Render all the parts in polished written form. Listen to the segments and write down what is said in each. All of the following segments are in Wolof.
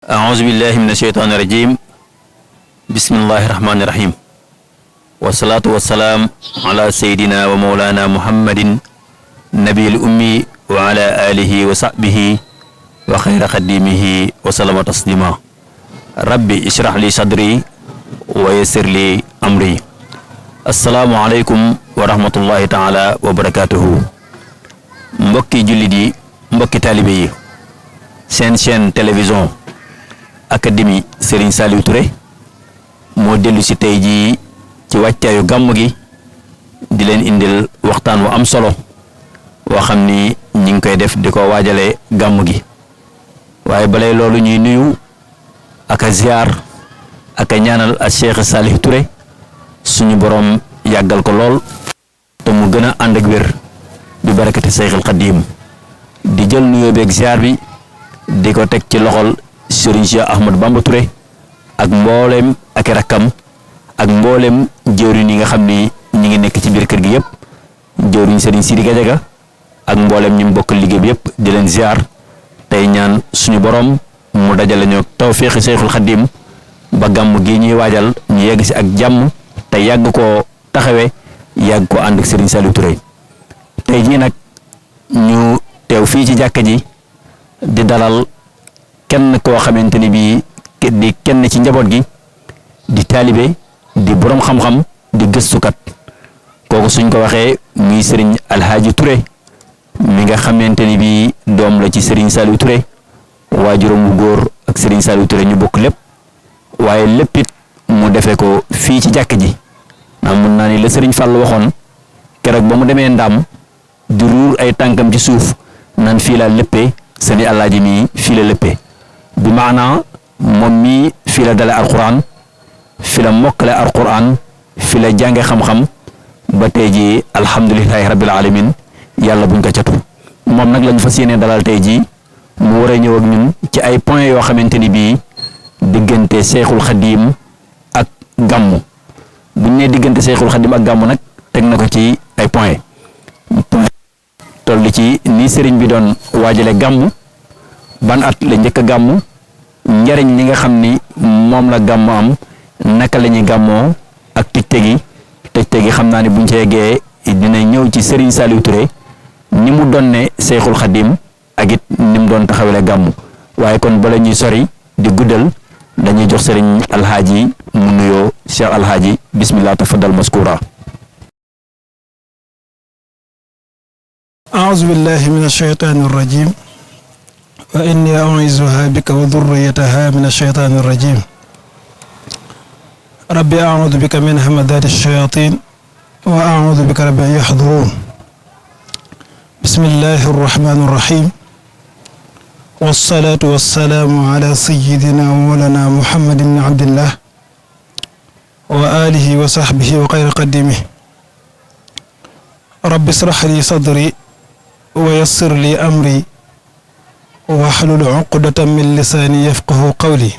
أعوذ بالله من الشيطان الرجيم بسم الله الرحمن الرحيم والصلاة والسلام على سيدنا ومولانا محمد نبي الأمي وعلى آله وصحبه وخير خديمه وسلم تسليما ربي اشرح لي صدري ويسر لي أمري السلام عليكم ورحمة الله تعالى وبركاته mbokki jullit yi mbokki taalibe yi seen chaîne télévision académie Serigne Saliou Touré moo dellu si tey jii ci wàccaayu gàmm gi di leen indil waxtaan wu am solo woo xam ni ñi ngi koy def di ko waajalee gàmm gi waaye balay loolu ñuy nuyu ak a ziar ak a ñaanal a Cheikh Saliou Touré suñu borom yàggal ko lool te mu gën a ànd ak wér bi barakati Seyxul Xadiim di jël nuyoo beeg ziar bi di ko teg ci loxol Serigne Cheikh Ahmadou Bamba Touré ak mboolem ak rakkam ak mboolem jëwriñ yi nga xam ni ñi ngi nekk ci biir kër gi yëpp jëwriñ Serigne Sidi Gadiaga ak mboolem ñu bokk liggéey bi yëpp di leen ziar tey ñaan suñu borom mu dajale ñoo tawféexi Seyxul Xadiim ba gàmm gi ñuy waajal ñu yegg si ak jàmm te yàgg koo taxawee yàgg ko ànd ak Serigne Saliou Touré tey jii nag ñu teew fii ci jàkka ji di dalal kenn koo xamante ni bii di kenn ci njaboot gi di taalibe di borom xam-xam di gëstukat kooku suñ ko waxee muy Serigne Alhaji Touré mi nga xamante ni bii doom la ci Serigne Saliou Touré waajuram wu góor ak Serigne Saliou Touré ñu bokk lépp waaye lépp it mu defee ko fii ci jàkka ji ndax mun naa ni la Serigne Fall waxoon keroog ba mu demee Ndaam di ruur ay tànkam ci suuf naan fii la léppee sëñ Alaaji mi fii la léppee bi maanaa moom mii fii la dale alquran fii la mokkale alquran fii la jànge xam-xam ba tey jii alhamdulilahi rabbil alamin yàlla buñ ko catu moom nag lañ fas yéene dalal tey jii mu war a ñëw ak ñun ci ay points yoo xamante ni bii diggante Seexul Xadiim ak gàmmu buñ ne diggante Seexul Xadiim ak gàmmu nag teg na ko ci ay points toll ci ni sëriñ bi doon waajale gàmmu ban at la njëkk a gàmmu njariñ li nga xam ni moom la gàmmu am naka la ñuy gàmmoo ak tëjte gi xam naa ni buñ ci yeggee dina ñëw ci Serigne Saliou Touré ni mu doon ne Seyxul Xadim ak it ni mu doon taxawale gàmmu waaye kon bala ñuy sori di guddal dañuy jox Serigne Alhaji mu nuyoo Cheikh Alhaji bismillah tafaddal maskura أعوذ بالله من الشيطان الرجيم وإني أعوذها بك وذريتها من الشيطان الرجيم ربي أعوذ بك من همذات الشياطين وأعوذ بك رب أن يحضرون بسم الله الرحمن الرحيم والصلاة والسلام على سيدنا ومولانا محمد بن عبد الله وآله وصحبه وخير قديمه رب اشرح لي صدري ويسر لي أمري واحلل عقدة من لساني يفقه قولي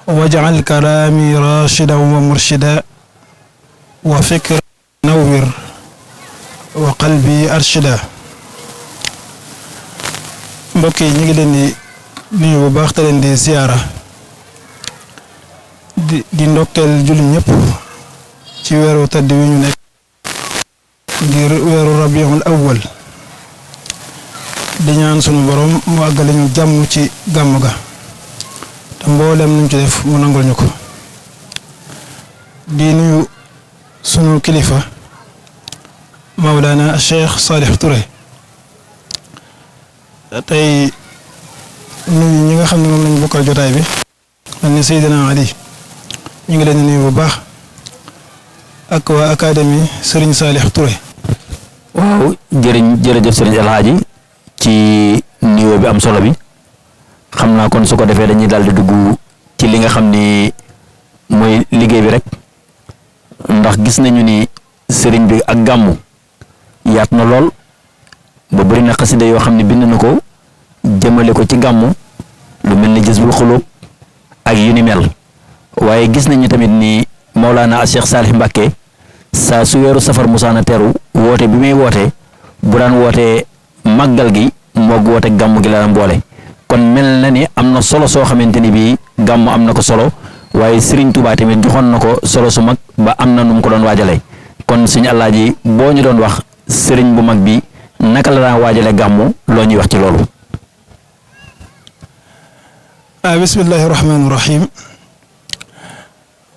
واجعل كلامي راشدا ومرشدا وفكري نور وقلبي أرشدا mbokk yi ñu ngi leen di nuyu bu baax te leen di ziyaara di ndokkeel jullit ñëpp ci weeru tëdd wi ñu nekk ngir weeru rabiul awwal di ñaan sunu borom mu àggale ñu jàmm ci gàmm ga te mboolem nuñ ci def mu nangul ñu ko di nuyu sunu kilifa Mawlana Cheikh Saliou Touré tey nuyu ñi nga xam ne moom lañu bokkal jotaay bi man ni Seydina Ali ñu ngi leen di nuyu bu baax ak waa académie Serigne Saliou Touré. waaw jërëjëf Serigne Alhaji ci nuyoo bi am solo bi xam naa kon su ko defee dañuy daal di dugg ci li nga xam ni mooy liggéey bi rek ndax gis nañu ni sëriñ bi ak gàmmu yaat na lool ba bëri na xasida yoo xam ne bind na ko jëmale ko ci gàmmu lu mel ni Jazbul Xulub ak yu ni mel waaye gis nañu tamit ni Mawlana Cheikh Salih Mbacké saa su weeru safar musaana teru woote bi muy woote bu daan wootee màggal gi moog woote gàmm gi la daan boole kon mel na ni am na solo soo xamante ni bii gàmmu am na ko solo waaye Serigne Touba tamit joxoon na ko solo su mag ba am na nu mu ko doon waajalee kon suñu Alaaji boo ñu doon wax Serigne bu mag bi naka la daan waajale gàmmu loo ñuy wax ci loolu. bismillahi rahmaani rahim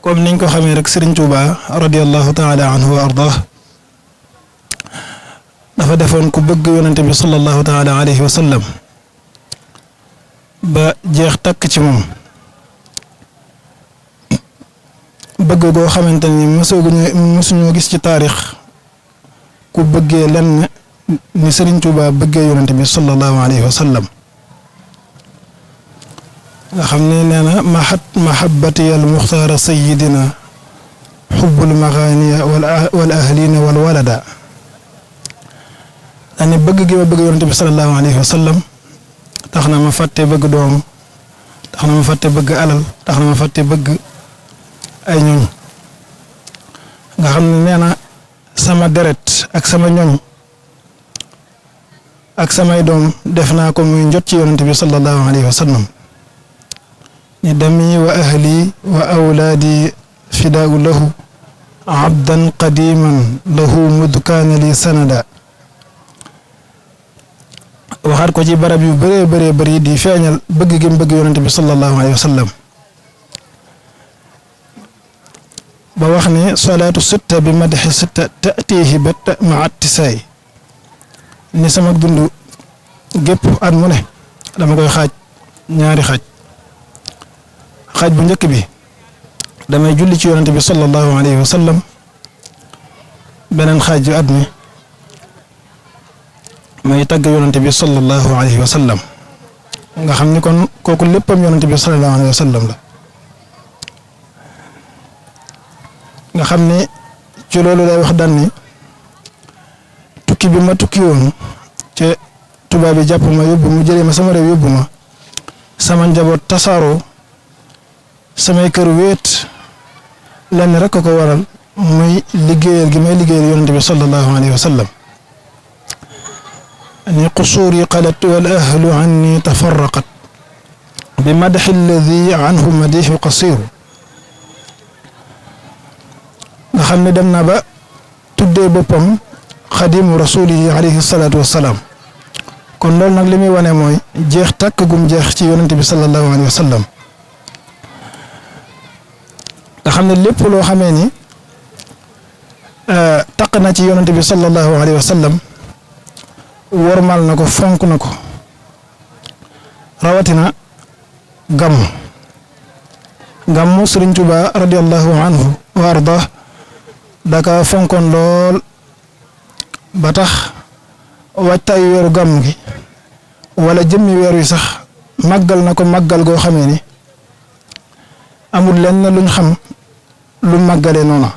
comme niñ ko xamee rek Serigne Touba radiyallahu taala anhu wa ardah dafa defoon ku bëgg yonente bi sallallahu taala alayhi wa sallam ba jeex takk ci moom bëgg goo xamante ni mësuñoo gis ci taarix ku bëggee lenn ni Serigne Touba bëggee yonente bi sallallahu alayhi wa sallam nga xam ne nee na mahabbati al muxtaara sayidina xubbul maxaaniya wal ahlina wal walada daane bëgg gi ma bëgg yonente bi sallallahu alayhi wa sallam tax na ma fàtte bëgg doom tax na ma fàtte bëgg alal tax na ma fàtte bëgg ay ñoñ nga xam ne nee na sama deret ak sama ñoñ ak samay doom def naa ko muy njot ci yonente bi sallallahu alayhi wa sallam ni dami wa ahli wa awlaadi fidaau lahu abdan qadiman lahu mud kaana li sanada waxaat ko ci barab yu bëree bëri di feeñal bëgg gi mu bëgg yonente bi sallallahu alayhi wa sallam ba wax ne salaatu sitta bi madxi sitta taatihi batta ma attisaay ni sama dund gépp at mu ne dama koy xaaj ñaari xaaj bu njëkk bi damay julli ci yonente bi sallallahu alayhi wa sallam beneen xaaj yu at mi may tagg yonente bi sallallahu alayhi wa sallam nga xam ni kon kooku léppam yonente bi sallallahu alayhi wa sallam la nga xam ni ci loolu lay wax daan ni tukki bi ma tukki woon ci tubaab bi jàpp ma yóbbu mu jëlee ma sama réew yóbbu ma sama njaboot tasaaroo samay kër wéet lenn rek ko waral muy liggéeyal gi may liggéeyal yonente bi sallallahu alayhi wa sallam ni qusuuri qalat wal ahlu anni tafarraqat bi madaxi alladi anhu madixu qasiru nga xam ne dem na ba tuddee boppam xadimu rasulihi alayhi salaatu wassalaam kon loolu nag li muy wane mooy jeex tàkk gum jeex ci yonente bi sallallahu alayhi wa sallam nga xam ne lépp loo xamee ni taq na ci yonente bi sallallahu alayhi wa sallam wormal na ko fonk na ko rawatina gàmmu Sëriñ Tuubaa radiyallahu anhu wa arda daka fonkoon lool ba tax waajtaayu weeru gàmmu gi wala jëmmi weer wi sax màggal na ko màggal goo xamee ni amul lenn luñ xam lu màggalee noonu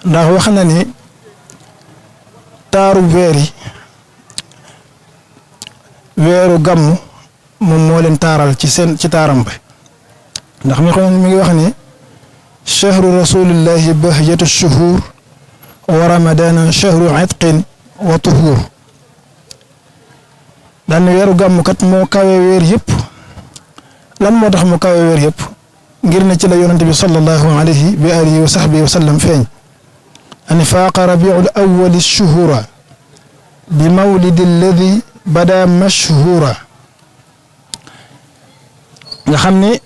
ndax wax na ni taaru weer yi weeru gàmmu moom moo leen taaral ci taaram ba ndax mi ngi wax ni chahru rasulillahi bahjatu shuhur wa ramadana chahru itqin wa tuhur daan weeru gàmmu kat moo kawe weer yëpp lan moo tax mu kawe weer yëpp ngir ne ci la yonente bi sallallahu alayhi bi alihi wa sahbihi wa sallam feeñ ani faaqa rabiul awwali shuhura bi mawlidi alladi bada mashhura nga xam ni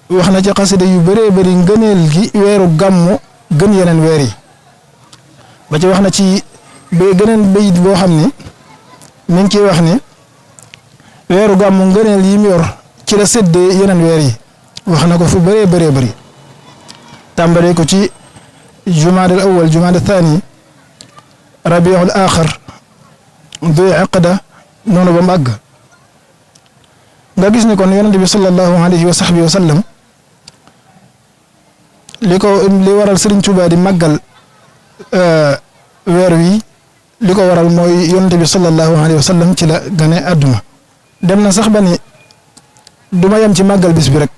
wax na ci xasida yu bëree bëri ngëneel gi weeru gàmmu gën yeneen weer yi ba ci wax na ci gëneen bayit boo xam ni mi ngi ciy wax ni weeru gàmmu ngëneel yi mu yor ci la séddee yeneen weer yi wax na ko fu bëree bëri tàmbalee ko ci jumaadal awwal jumaadal thani rabiul axir du iqda noonu ba mu àgg nga gis ni kon yonente bi sallallahu alayhi wa sahbihi wa sallam li waral Sëriñ Tuubaa di màggal weer wi li ko waral mooy yonente bi sallallahu alayhi wa sallam ci la gane àdduna dem na sax ba ni du ma yem ci màggal bis bi rek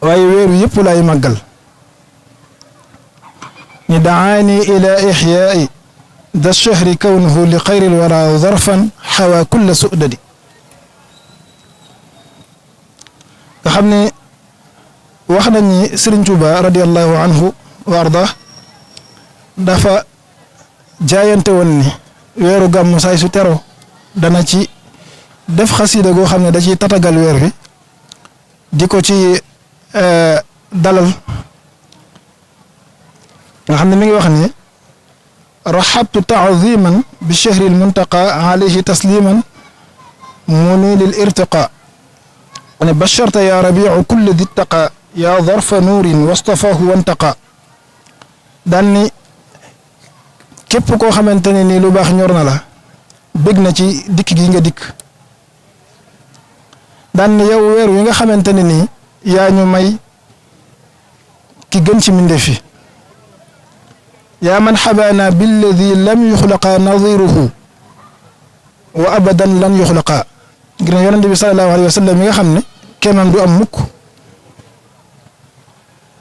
waaye weer wi yëpp laay màggal ni daani ila ixyaai da chahri kawnuhu li xayril wara zarfan xawa kulla sudadi nga xam ne wax nañ ni Serigne Touba radiyallahu anhu wa arda dafa jaayante woon ni weeru gàmmu saay su tero dana ci def xasida goo xam ne da ciy tatagal weer wi di ko ci dalal nga xam ne mi ngi wax ni raxabtu taadiman bi chahri lmuntaqa alayhi tasliman muni lil irtiqa ne basharta ya rabiu kulle di taqa ya darfa nuurin wastafahu wantaqa daan ni képp koo xamante ne nii lu baax ñor na la bég na ci dikk gi nga dikk daan ni yow weer wi nga xamante ne nii yaa ñu may ki gën ci mbindeef fi yaa man xabaana billadi lam yuxlaqa nadiruhu wa abadan lan yuxlaqa ngir ne yonente bi salallahu alayhi wa sallam mi nga xam ne kemam du am mukk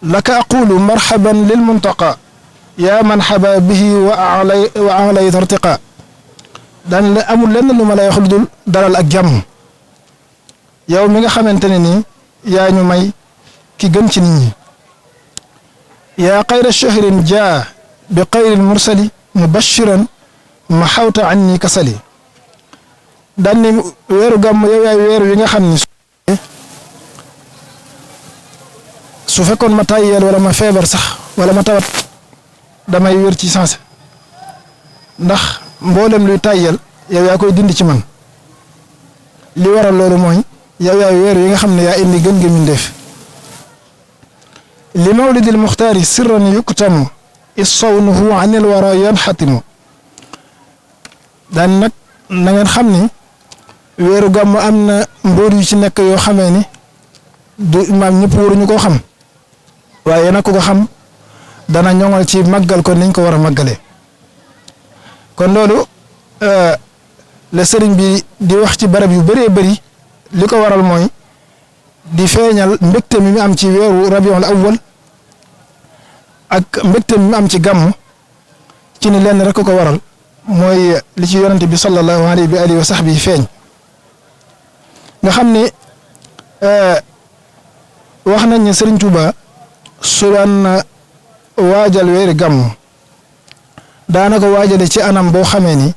laka aqulu marhaban lil muntaqa yaa man xaba bihi wa alay tartiqa daan la amul lenn lu ma lay wax lu dul dalal ak jàmm yow mi nga xamante ne nii yaa ñu may ki gën ci nit ñi yaa xayra shahrin jaa bi xayril mursali mubashiran ma xawta anni kasali daan ni weeru gàmm yow yaay weer wi nga xam ni su fekkoon ma tàyyeel wala ma feebar sax wala ma tawat damay wér ci sens ndax mboolem luy tàyyeel yow yaa koy dindi ci man li waral loolu mooy yow yaay weer yi nga xam ne yaa indi gën gi mindeef li mawlidil muxtaari sirran yuktamu issawnuhu anil wara yanxatimu daan nag na ngeen xam ni weeru gàmm am na mbóot yu ci nekk yoo xamee ni du imaam ñëpp waruñu koo xam waaye nag ku ko xam dana ñoŋal ci màggal ko niñ ko war a màggalee kon loolu la sëriñ bi di wax ci barab yu bëree bëri li ko waral mooy di feeñal mbégte mi am ci weeru rabiul awwal ak mbégte mi am ci gàmm ci ni lenn rek ko waral mooy li ci yonente bi sallallahu alayhi wa alihi wa sahbihi feeñ nga xam ne wax nañ ne Sëriñ Tuuba su daan waajal weeri gàmm daana ko waajale ci anam boo xamee ni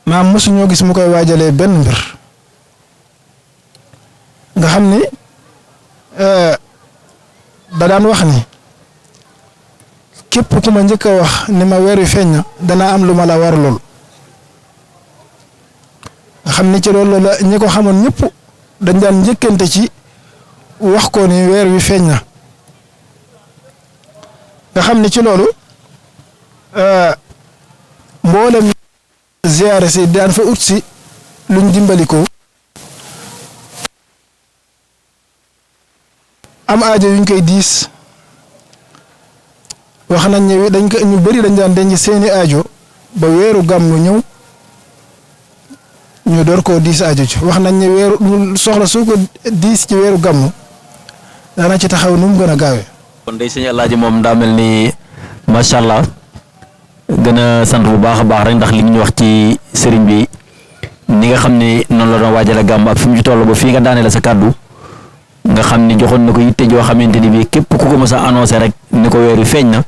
maam mosu ñoo gis mu koy waajalee benn mbir nga xam ni da daan wax ni képp ku ma njëkk a wax ni ma weer wi feeñ na danaa am lu ma la war lool nga xam ni ci loolu la ñi ko xamoon ñëpp dañ daan njëkkante ci wax ko ni weer wi feeñ na nga xam ni ci loolu mboolem ziyaare si daan fa ut si luñ dimbalikoo am aajo yuñ koy diis wax nañ ne dañ ko ñu bëri dañ daan denc seeni aajo ba weeru gàmmu ñëw ñu door koo diis aajo ci wax nañ ne weeru soxla su ko diis ci weeru gàmmu dana ci taxaw nu mu gën a gaawee. kon day sëñ Alaaji moom daa mel ni macha allah gën a sant bu baax a baax rek ndax li ñu wax ci sëriñ bi ni nga xam ne noonu la doon waajale gàmm ak fi mu ci toll ba fii nga daane la sa kàddu nga xam ni joxoon na ko yitte joo xamante ni bii képp ku ko mës a annoncé rek ni ko weer wi feeñ na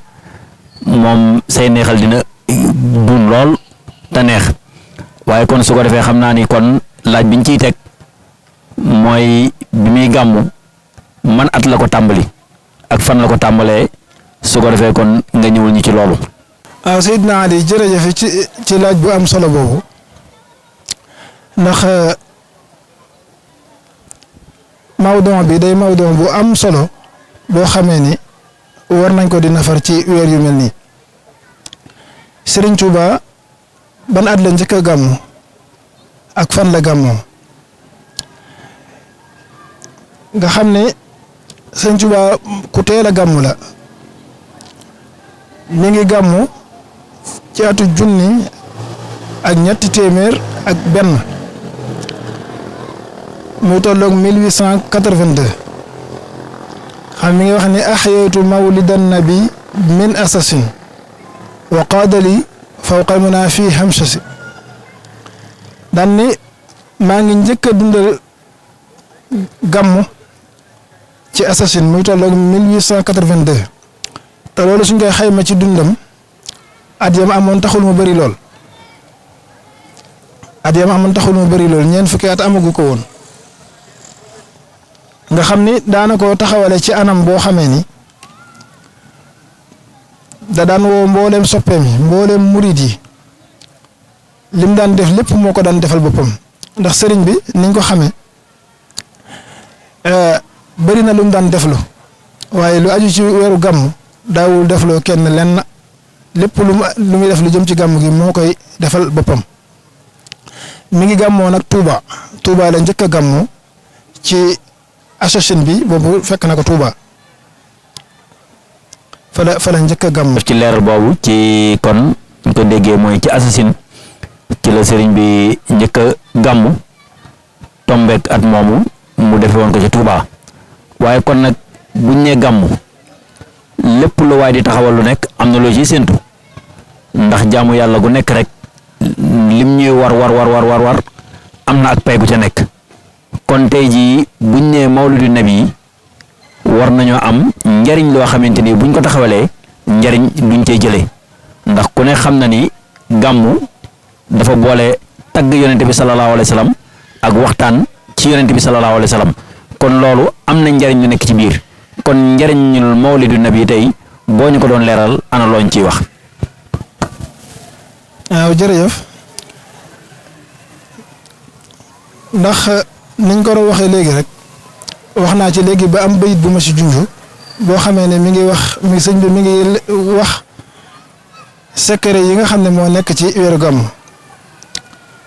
moom say neexal dina dun lool te neex waaye kon su ko defee xam naa ni kon laaj biñ ciy teg mooy bi muy gàmmu man at la ko tàmbali ak fan la ko tàmbalee su ko defee kon nga ñëwul ñu ci loolu. waaw Seydina Ali jërëjëf ci laaj bu am solo boobu ndax mawdon bi day mawdon bu am solo boo xamee ni war nañ ko di nafar ci weer yu mel nii Serigne Touba ban at la njëkk a gàmmu ak fan la gàmmoo nga xam ne Serigne Touba ku teel a gàmmu la mi ngi gàmmu ci atu junni ak ñetti téeméer ak benn muy tolloog 1882 xam mi ngi wax ni axyaytu mawlidan nabi min asasin wa qaadali fawqa mina fi hamsasi daan ni maa ngi njëkk a dundal gàmmu ci assasine muy tolloog 1882 te loolu suñ koy xayma ci dundam at yam amoon taxul mu bëri lool ñeent fukki at amagu ko woon nga xam ni daana ko taxawale ci anam boo xamee ni da daan woo mbooleem soppeem yi mbooleem murid yi lim daan def lépp moo ko daan defal boppam ndax sëriñ bi niñ ko xamee bëri na lu mu daan deflu waaye lu aju ci weeru gàmm daawul defloo kenn lenn lépp lu muy def lu jëm ci gàmm gi moo koy defal boppam mi ngi gàmmoo nag Touba la njëkk a gàmmoo ci association bi boobu fekk na ko Touba fa la njëkk a gàmmoo. ci leeral boobu ci kon ñu ko déggee mooy ci association ci la sëriñ bi njëkk a gàmmu tombeek at moomu mu defe woon ko ci Touba waaye kon nag buñ nee gàmmu lépp lu waay di taxawal lu nekk am na loo ciy séentu ndax jaamu yàlla gu nekk rek lim ñuy war am na ak pay gu ca nekk kon tey jii buñ nee mawlidu nabi war nañoo am njariñ loo xamante ni buñ ko taxawalee njariñ duñ cey jëlee ndax ku ne xam na ni gàmmu dafa boole tagg yonente bi sallallahu alayhi wa sallam ak waxtaan ci yonente bi sallallahu alayhi wa sallam kon loolu am na njariñ lu nekk ci biir kon njariñul mawlidu nabi tey boo ñu ko doon leeral ana looñ ciy wax. waaw jërëjëf ndax niñ ko doon waxee léegi rek wax naa ci léegi ba am bayit bu ma si junju boo xamee ne mi ngi sëñ bi mi ngi wax secret yi nga xam ne moo nekk ci weeru gàmm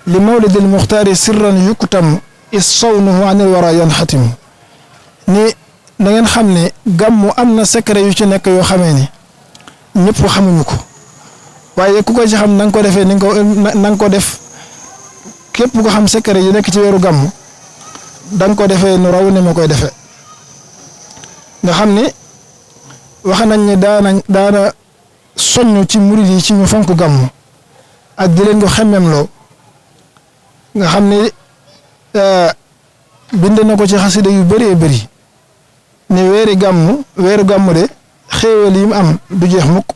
li mawlidil muxtaari sirran yuktam is sawnuhu anil wara yanxatim ni da ngeen xam ne gàmmu am na secret yu ci nekk yoo xamee ni ñëpp xamuñu ko waaye ku ko ci xam na nga ko defee na nga ko def képp ko xam secret yi nekk ci weeru gàmmu da nga ko defee nu raw ni ma koy defee nga xam ni wax nañ ne daana soññ ci murid yi ci ñu fonk gàmmu ak di leen ko xemmemloo nga xam ni bind na ko ci xasida yu bëree bëri ne weeru gàmmu de xéewal yi mu am du jeex mukk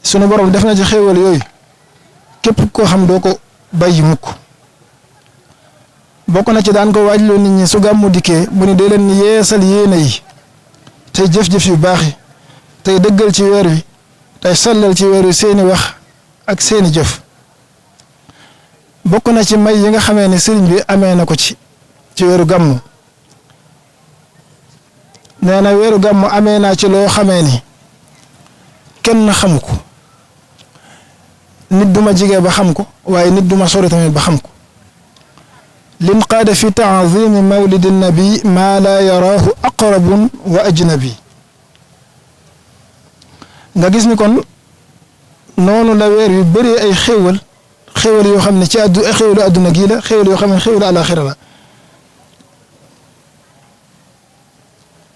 sunu borom def na ci xéewal yooyu képp koo xam doo ko bàyyi mukk bokk na ci daan ko waajloo nit ñi su gàmmu dikkee mu ni dee leen yeesal yéene yi tey jëf-jëf yu baax yi tey dëggal ci weer wi tey sellal ci weer wi seeni wax ak seeni jëf bokk na ci may yi nga xamee ne sëriñ bi amee na ko ci weeru gàmmu nee na weeru gàmmu amee naa ci loo xamee ni kenn xamu ko nit duma jigee ba xam ko waaye nit duma sori tamit ba xam ko lin qaada fi taazimi mawlidi nabi maa laa yaraahu aqrabun wa ajnabi nga gis ni kon noonu la weer yu bëree ay xéewal yoo xam ne ci xéewalu àdduna gii la xéewal yoo xam ne xéewalu àlaaxira la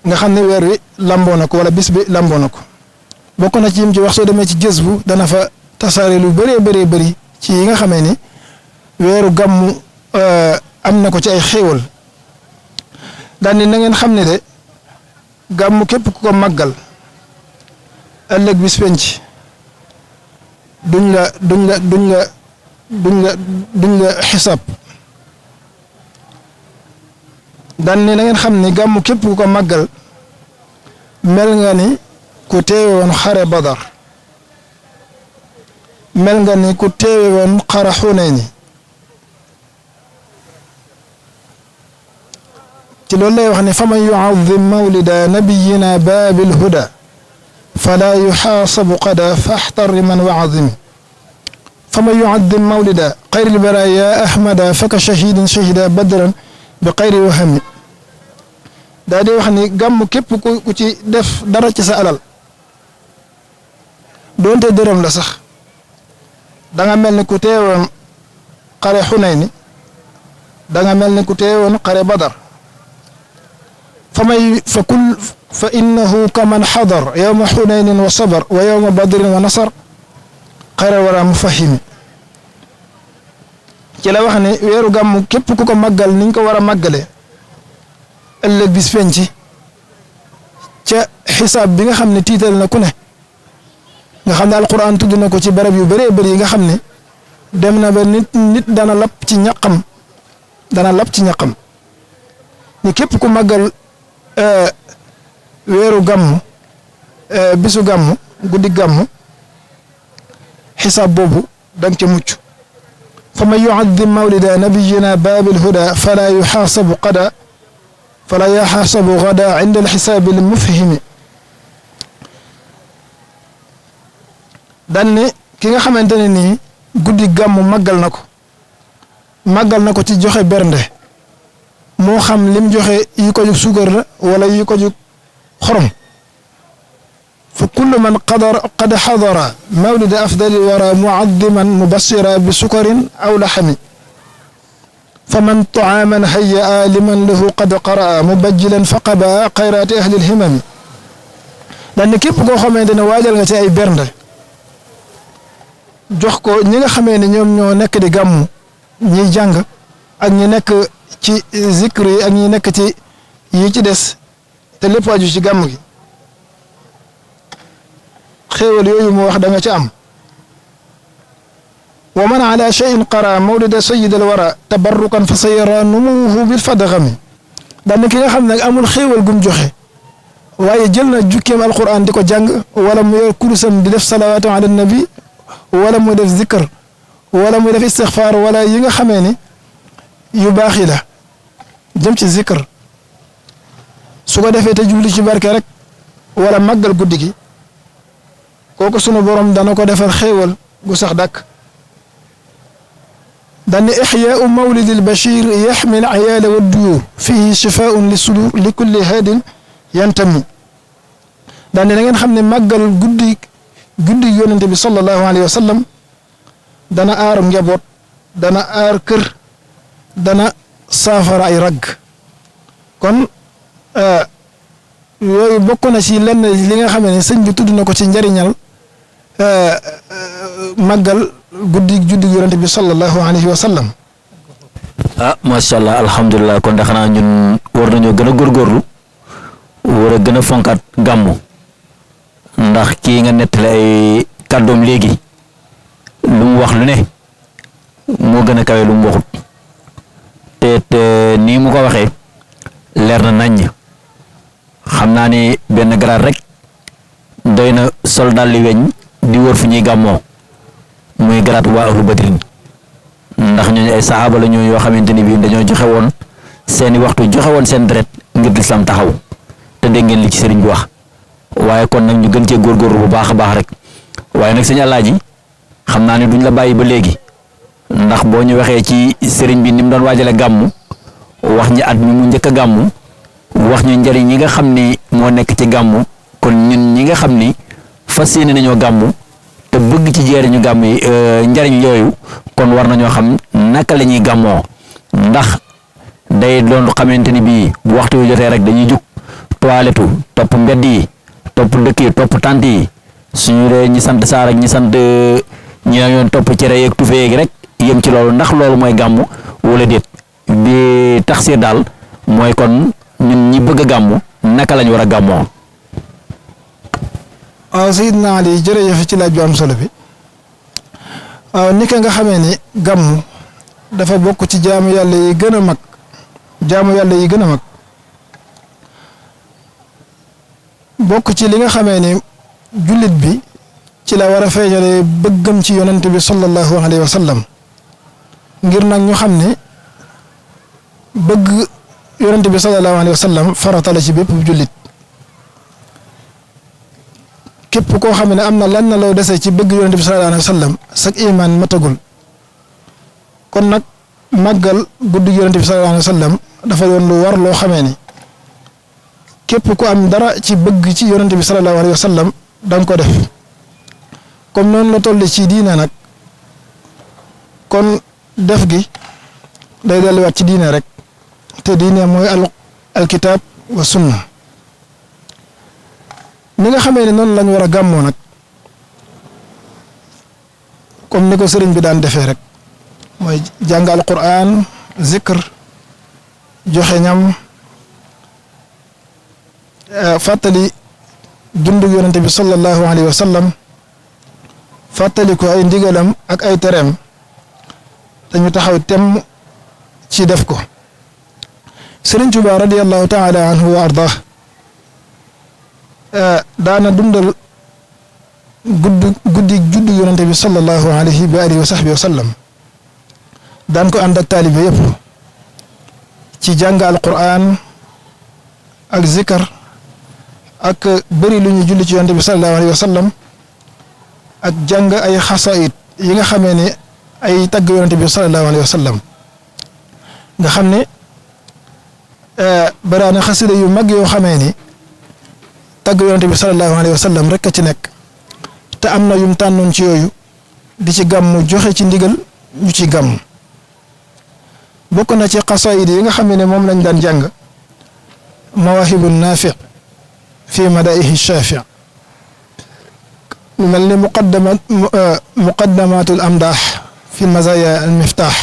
nga xam ne weer wi lamboo na ko wala bis bi lamboo na ko bokk na ci yim ci wax soo demee ci jës bu dana fa tasaare lu bëree bëri ci yi nga xamee ni weeru gàmmu am na ko ci ay xéewal daan ni na ngeen xam ne de gàmmu képp ku ko màggal ëllëg bis penc duñ la xisaab daan ni na ngeen xam ne gàmmu képp ku ko màggal mel nga ni ku teewe woon xare Badar mel nga ni ku teewe woon xare Xunayn ci loolu lay wax ne fa man yuazim mawlida nabiyina baabil huda fala yuxaasabu qada faxtari man waazim fa man yuazim mawlida xayril baraya ahmada faka shahidin shahida badran bi xayri wahami daa di wax ni gàmm képp ku ci def dara ci sa alal doonte dërëm la sax da nga mel ni ku teewoon xare Xunayn da nga mel ni ku teewoon xare Badar fa innahu kaman xadar yowma xunaynin wa sabar wa yowma badrin wa nasar xayra wala mufahimi ci la wax ne weeru gàmm képp ku ko màggal niñ ko war a màggale ëllëg bis penc ca xisaab bi nga xam ne tiital na ku ne nga xam ne alquran tudd na ko ci barab yu bëree bëri yi nga xam ne dem na ba nit dana lap ci ñaqam ni képp ku màggal weeru gàmmu bisu gàmmu guddi gàmmu xisaab boobu danga ca mucc fa man yuaddim mawlida nabiyina baabil huda fala yuxaasabu gada inda alxisaabi almufhimi daan ne ki nga xamante ne nii guddi gàmmu màggal na ko ci joxe bernde moo xam lim joxe yi ko jug suukar la wala yi ko jug xorom fa kullu man qad xadara mawlida afdali wara muaddiman mubassira bi sukarin aw laxami fa man taaman hayyaa liman lahu qad qaraa mubajjilan faqaba xayraati ahli lhimami daan ne képp koo xamante ne waajal nga ci ay bernde jox ko ñi nga xamee ne ñoom ñoo nekk di gàmmu ñiy jàng ak ñi nekk ci zikr yi ak ñi nekk ci yi ci des te lépp aju ci gàmm gi xéewal yooyu mu wax da nga ci am wa man ala cheyin qara mawlida sayid al wara tabarrukan fa sayara numuhu bil fadxami daan ki nga xam ne amul xéewal gum joxe waaye jël na jukkeem alquran di ko jàng wala mu yor kurusam di def salawaatu ala nabi wala muy def zikr wala muy def istixfaar wala yi nga xamee ni yu baax yi la jëm ci zikr su ko defee te jubli ci barke rek wala màggal guddi gi kooku sunu borom dana ko defal xéewal gu sax dàkk daan ixyaau mawlidi albachir yaxmil ayaala wa duyur fihi shifaun li sudur li kulli haadin yantami daan na ngeen xam ne màggal guddi yonente bi sallallahu alayhi wa sallam dana aar njaboot dana aar kër dana saafara ay ragg kon yooyu bokk na ci lenn li nga xam ne sëñ bi tudd na ko ci njariñal màggal guddi juddi yonente bi sallallahu alayhi wa sallam. macha allah alhamdulilah kon ndax xanaa ñun war nañoo gën a góorgóorlu war a gën a fonkaat gàmmu ndax kii nga nettali ay kàddoom léegi lu mu wax lu ne moo gën a kawe lu mu waxut te nii mu ko waxee leer na naññ xam naa ni benn garaat rek doy na sol daal li weñ di wër fu ñuy gàmmoo muy garaat waa ahlu badrin ndax ñooñu ay saxaaba la ñoo yoo xamante ni bii dañoo joxe woon seeni waxtu joxe woon seen deret ngir lislaam taxaw te dégg ngeen li ci sëriñ bi wax waaye kon nag ñu gën cee góorgóorlu bu baax a baax rek waaye nag sëñ Alaaji xam naa ne duñ la bàyyi ba léegi ndax boo ñu waxee ci sëriñ bi ni mu doon waajale gàmmu wax ñi at mi mu njëkk a gàmmu wax ñu njëriñ yi nga xam ni moo nekk ci gàmmu kon ñun ñi nga xam ni fas yéene nañoo gàmmu te bëgg ci jeeriñu gàmm yi njëriñ yooyu kon war nañoo xam naka la ñuy gàmmoo ndax day doon xamante ni bii bu waxtu wi jotee rek dañuy jug toilette topp mbedd yi topp dëkk yi topp tant yi suñu dee ñi sant saar ak ñi sant ñi yoon topp cere yeeg tufe yeeg rek yëm ci loolu ndax loolu mooy gàmmu wala déet bi tax si daal mooy kon ñun ñi bëgg a gàmmu naka lañ war a gàmmoo. waaw Seydina Ali jërëjëf ci laaj bu am solo bi waaw ni ka nga xamee ni gàmmu dafa bokk ci jaamu yàlla yi gën a mag bokk ci li nga xamee ni jullit bi ci la war a feeñale bëggam ci yonent bi sallallahu alayhi wa sallam ngir nag ñu xam ne bëgg yonent bi sallallahu alayhi wa sallam farata la ci bépp jullit képp koo xam ne am na lan na loo dese ci bëgg yonent bi sallallahu alayhi wa sallam sak iman matagul kon nag màggal guddi yonent bi sallallahu alayhi wa sallam dafa doon lu war loo xamee ni képp ku am dara ci bëgg ci yonent bi sallallahu alayhi wa sallam da nga ko def comme noonu la toll ci diine nag kon def gi day delluwaat ci diine rek te diine mooy alkitab wa sunna ni nga xamee ne noonu lañ war a gàmmoo nag comme ni ko sëriñ bi daan defee rek mooy jàng alquran zikr joxe ñam fàttali dundu yonente bi sallallahu alayhi wa sallam fàttali ko ay ndigalam ak ay tereem dañu taxaw temm ci def ko. Sëriñ Tuubaa radiyallahu taala anhu wa ardah daana dundal guddi juddu yonente bi sallallahu alayhi wa alihi wa sahbihi wa sallam daan ko ànd ak taalibe yëpp ci jàng alquran ak zikar ak bëri lu ñu julli ci yonente bi sallallahu alayhi wa sallam ak jàng ay xasaayid yi nga xamee ne ay tagg yonente bi sallallahu alayhi wa sallam nga xam ne baraana xasida yu mag yoo xamee ni tagg yonente bi sallallahu alayhi wa sallam rek a ci nekk te am na yum tànnoon ci yooyu di ci gàmm joxe ci ndigal ñu ci gàmm bokk na ci xasaayid yi nga xam ne moom lañ daan jàng mawaahibu naafi fi madaihi shaafi lu mel ni muqaddamatul amdaax fi mazaaya al miftaax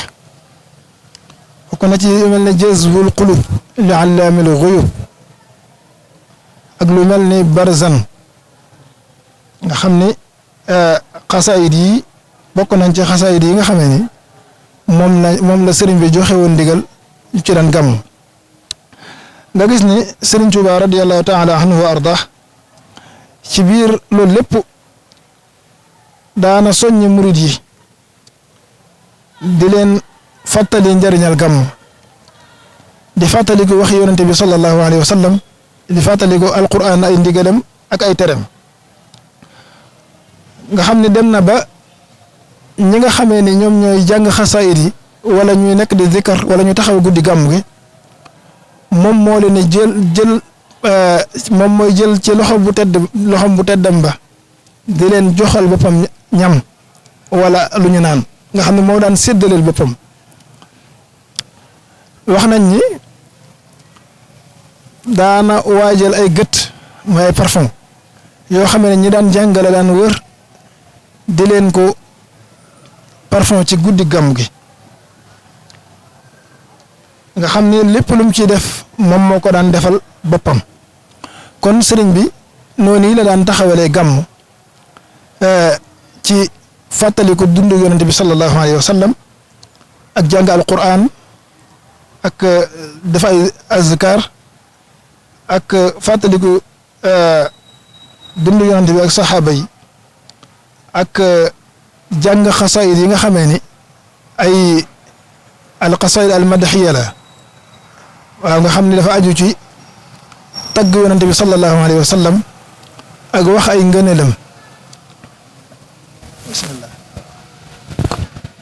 bokk na ci lu mel ni jazbul qulub li allaamil guyub ak lu mel ni barzan nga xam ni xasaayid yi bokk nañ ci xasaayid yi nga xamee ni moom la sëriñ bi joxe woon ndigal ñu ci daan gàmm nga gis ni Sëriñ Tuubaa radiyallahu taala anhu wa ardah ci biir loolu lépp daana soññi murid yi di leen fàttali njariñal gàmm di fàttali ko waxi yonente bi sallallahu alayhi wa sallam di fàttali ko alquran ay ndigalam ak ay terem nga xam ne dem na ba ñi nga xamee ni ñoom ñooy jàng xasaayid yi wala ñuy nekk di zikar wala ñu taxaw guddi gàmm gi moom moo leen jël moom mooy jël ci loxom bu teddam ba di leen joxal boppam ñam wala lu ñu naan nga xam ne moo daan séddaleel boppam wax nañ ni daana waajal ay gët mooy ay parfum yoo xam ne ñi daan jàngale daan wër di leen ko parfum ci guddi gàmm gi nga xam ne lépp lu mu ciy def moom moo ko daan defal boppam kon sëriñ bi noonu la daan taxawalee gàmm ci fàttali ko dundu yonente bi sallallahu alayhi wa sallam ak jàng alquran ak def ay azkar ak fàttali ko dundu yonente bi ak saxaaba yi ak jàng xasaayid yi nga xamee ni ay alxasaayid almadaxiya la waaw nga xam ne dafa aju ci tagg yonente bi sallallahu alayhi wa sallam ak wax ay ngëneelam. bismillah.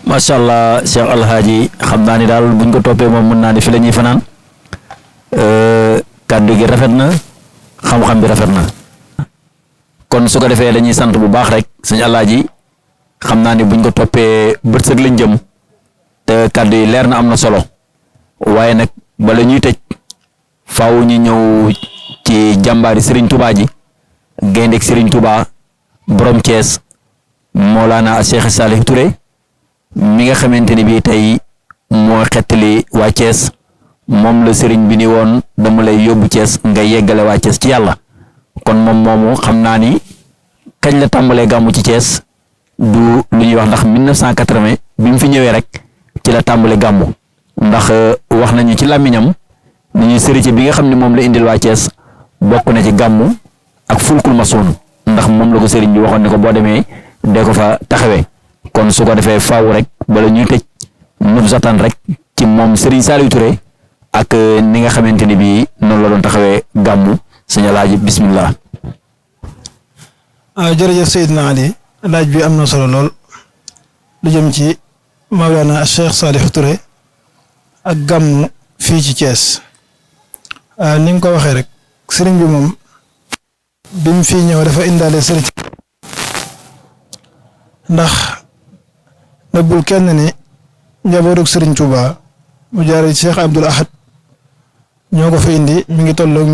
macha allah Cheikh Alhaaji xam naa ni daal buñ ko toppee moom mën naa ni fi la ñuy fanaan kàddu gi rafet na xam-xam bi rafet na kon su ko defee dañuy sant bu baax rek sëñ Alhaaji xam naa ni buñ ko toppee bërsëg lañ jëm te kàddu yi leer na am na solo waaye nag bala ñuy tëj faaw ñu ñëw ci jàmbaari Serigne Touba ji gayndeeg Serigne Touba borom Thiès Mawlana Cheikh Salih Touré mi nga xamante ni bii tey moo xettali waa Thiès moom la Serigne bi ni woon dama lay yóbbu Thiès nga yeggale waa Thiès ci yàlla kon moom moomu xam naa ni kañ la tàmbalee gàmmu ci Thiès du lu ñuy wax ndax 1980 bi mu fi ñëwee rek ci la tàmbale gàmmu ndax wax nañu ci làmmiñam ni ñuy sëriñ bi nga xam ne moom la indil waa Thiès bokk na ci gàmmu ak fulkul masoon ndax moom la ko sëriñ bi waxoon ne ko boo demee dee ko fa taxawee kon su ko defee faaw rek bala ñuy tëj nubzatan rek ci moom Serigne Saliou Touré ak ni nga xamante ni bii noonu la doon taxawee gàmmu sëñ Alaaji bismillah. jërëjëf Seydina Ali laaj bi am na solo lool lu jëm ci Mawlana Cheikh Salih Touré ak gàmmu fii ci Thiès ni nga ko waxee rek sëriñ bi moom bi mu fii ñëw dafa indaale sëriñ ndax nëbbul kenn ni njabootug sëriñ Touba mu jaare ci Cheikh Abdoul Ahad ñoo ko fa indi mi ngi tolloog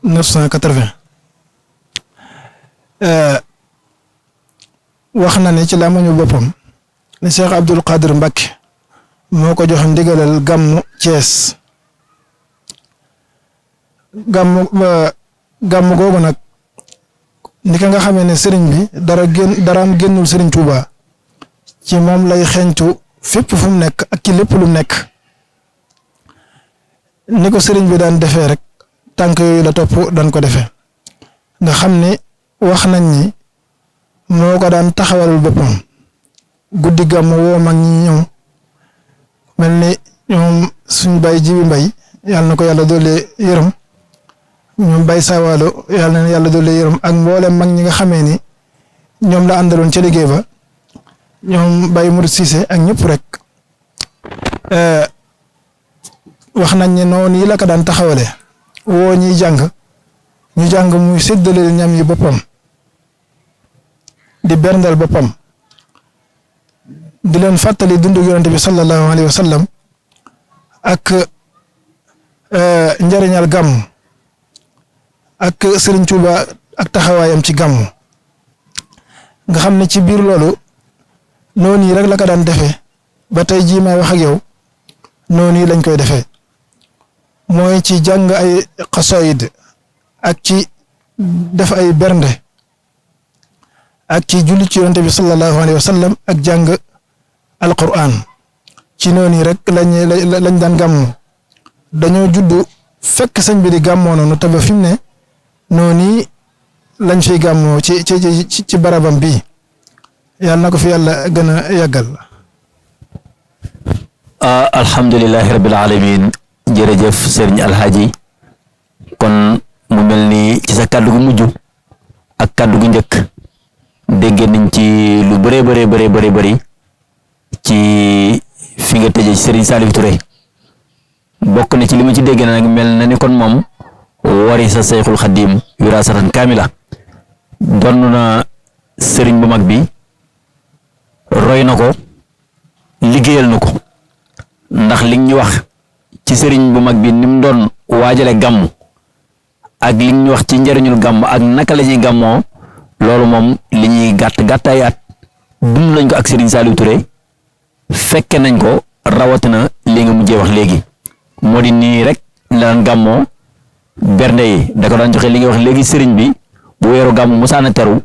1980 wax na ne ci làmmiñu boppam ne Cheikh Abdoul Qadir Mbacké moo ko jox ndigalal gàmmu Thiès gàmm googu nag ni ka nga xamee ne sëriñ bi daraam génnul sëriñ Tuuba ci moom lay xeeñtu fépp fu mu nekk ak ci lépp lu mu nekk ni ko sëriñ bi daan defee rek tànk yooyu la topp daan ko defee nga xam ne wax nañ ni moo ko daan taxawalul boppam guddi gàmm woo mag ñi ñëw mel ni ñoom suñ bay Jibi Mbay yàlla na ko yàlla doole yërëm ñoom bay saawaalo yàlla na yàlla doole yërëm ak mboolem mag ñi nga xamee ni ñoom la àndaloon ca liggéey ba ñoom bay Murid Siise ak ñëpp rek wax nañ ne noonu yi la ko daan taxawale woo ñiy jàng ñu jàng muy séddale ñam yi boppam di berndal boppam di leen fàttali dundu yonente bi sallallahu alayhi wa sallam ak njariñal gàmm ak Sëriñ Tuuba ak taxawaayam ci gàmm nga xam ne ci biir loolu noonu yi rek la ko daan defee ba tey jii may wax ak yow noonu yi lañ koy defee mooy ci jàng ay xasaayid ak ci def ay bernde ak ci julli ci yonente bi sallallahu alayhi wa sallam ak jàng alquran ci noonu yi rek lañ daan gàmmu dañoo juddu fekk sëñ bi di gàmmoo noonu te ba fi mu ne noonu yi lañ fiy gàmmoo ci barabam bii yàlla na ko fi yàlla gën a yàggal. alhamdulilahi rabbil alamin jërëjëf sëriñ Alhaaji kon mu mel ni ci sa kàddu gu mujj ak kàddu gu njëkk dégg nañ ci lu bëri ci fi nga tëjee Serigne Saliou Touré bokk na ci li ma ci dégg nag mel na ni kon moom wari sa Seyxul Xadim wirasatan kaamila donn na Serigne bu mag bi roy na ko liggéeyal na ko ndax li ñu wax ci Serigne bu mag bi ni mu doon waajale gàmm ak li ñu wax ci njëriñul gàmm ak naka la ñuy gàmmoo loolu moom li ñuy gàttaay at dund lañ ko ak Serigne Saliou Touré fekke nañ ko rawatina li nga mujjee wax léegi moo di nii rek la daan gàmmoo bernde yi da ko daan joxe li nga wax léegi Serigne bi bu weeru gàmm musaana teru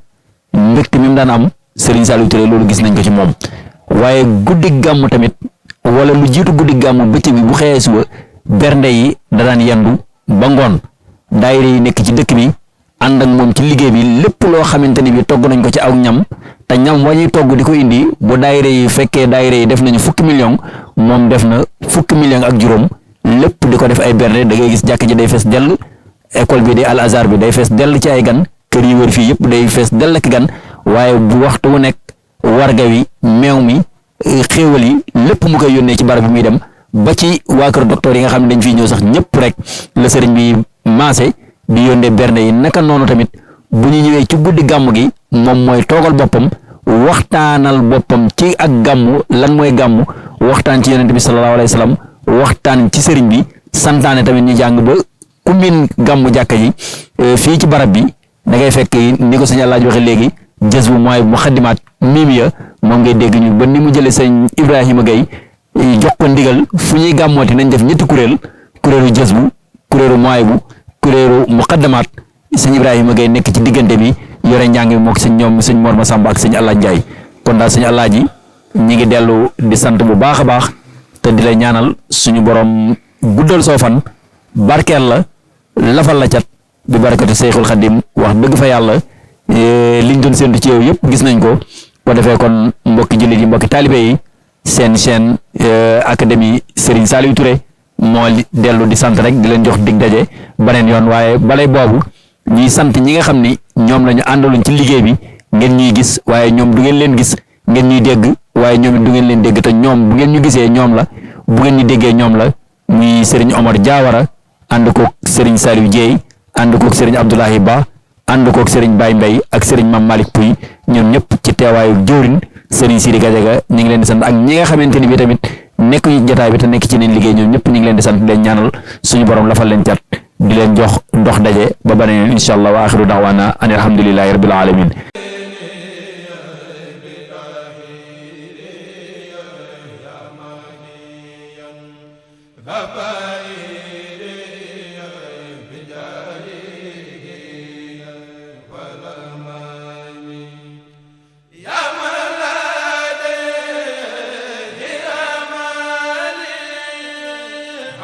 mbégte mi mu daan am Serigne Saliou Touré loolu gis nañ ko ci moom waaye guddi gàmm tamit wala lu jiitu guddi gàmm bëccëg bi bu xëyee suba bernde yi da daan yendu ba ngoon daayira yi nekk ci dëkk bi ànd ak moom ci liggéey bi lépp loo xamante ni bi togg nañ ko ci aw ñam te ñam wa ñuy togg di ko indi bu daayira yi fekkee daayira yi def nañu fukki million moom def na fukki million ak juróom lépp di ko def ay bernde da ngay gis jàkk ji day fees dell école bi di Al Azhar bi day fees dell ci ay gan kër yi wër fii yëpp day fees dell ak gan waaye bu waxtu wu nekk warga wi meew mi xéewal yi lépp mu koy yónnee ci barab bi muy dem ba ci waa kër docteur yi nga xam ne dañ fiy ñëw sax ñëpp rek la sëriñ bi maase di yónnee bernde yi naka noonu tamit bu ñu ñëwee ci guddi gàmm gi moom mooy toogal boppam waxtaanal boppam ci ak gàmm lan mooy gàmm waxtaan ci yonent bi sallallahu alayhi wa sallam waxtaan ci sëriñ bi santaane tamit ñu jàng ba ku min gàmm jàkka ji fii ci barab bi da ngay fekk ni ko sëñ Alaaji waxe léegi jës bu mooy mu xaddimaat miimiya moom ngay dégg ñu ba ni mu jëlee sëñ Ibrahima Gaye jox ko ndigal fu ñuy gàmmooti nañ def ñetti kuréelu jës bu kuréelu mooy bu kuréelu muqaddamaat sëñ Ibrahima Gaye nekk ci diggante bi yore njàng mi mook sëñ Mor Masamba ak sëñ Alaaji Njaay kon daal sëñ Alaaji ñi ngi dellu di sant bu baax a baax te di la ñaanal suñu borom guddal soo fan barkeel la lafal la cat bi barakati Seyxul Xadim wax dëgg fa yàlla liñ doon séntu ci yow yëpp gis nañ ko defee kon mbokki jullit yi mbokki taalibe yi seen chaîne académie Serigne Saliou Touré moo dellu di sant rek di leen jox dig daje beneen yoon waaye balay boobu ñuy sant ñi nga xam ni ñoom la ñu àndaloon ci liggéey bi ngeen ñuy gis waaye ñoom du ngeen leen gis ngeen ñuy dégg waaye ñoom it du ngeen leen dégg te ñoom bu ngeen ñu gisee ñoom la bu ngeen ñu déggee ñoom la muy Serigne Omar Diawara ànd koog Serigne Saliou Dieye ànd koog Serigne Abdoulahi Ba ànd koog Serigne Baye Mbaye ak Serigne Mame Malick Pouy ñoom ñëpp ci teewaayu jëwrin Serigne Sidi Gadiaga ñu ngi leen di sant ak ñi nga xamante ni bi tamit nekk ñu jotaay bi te nekk ci neen liggéey ñoom ñëpp ñu ngi leen di sant di leen ñaanal suñu borom lafal leen cat di leen jox dox daje ba beneen incha allah wa axiru da'wana an alhamdulillahi rabbil alamin Baba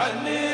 عني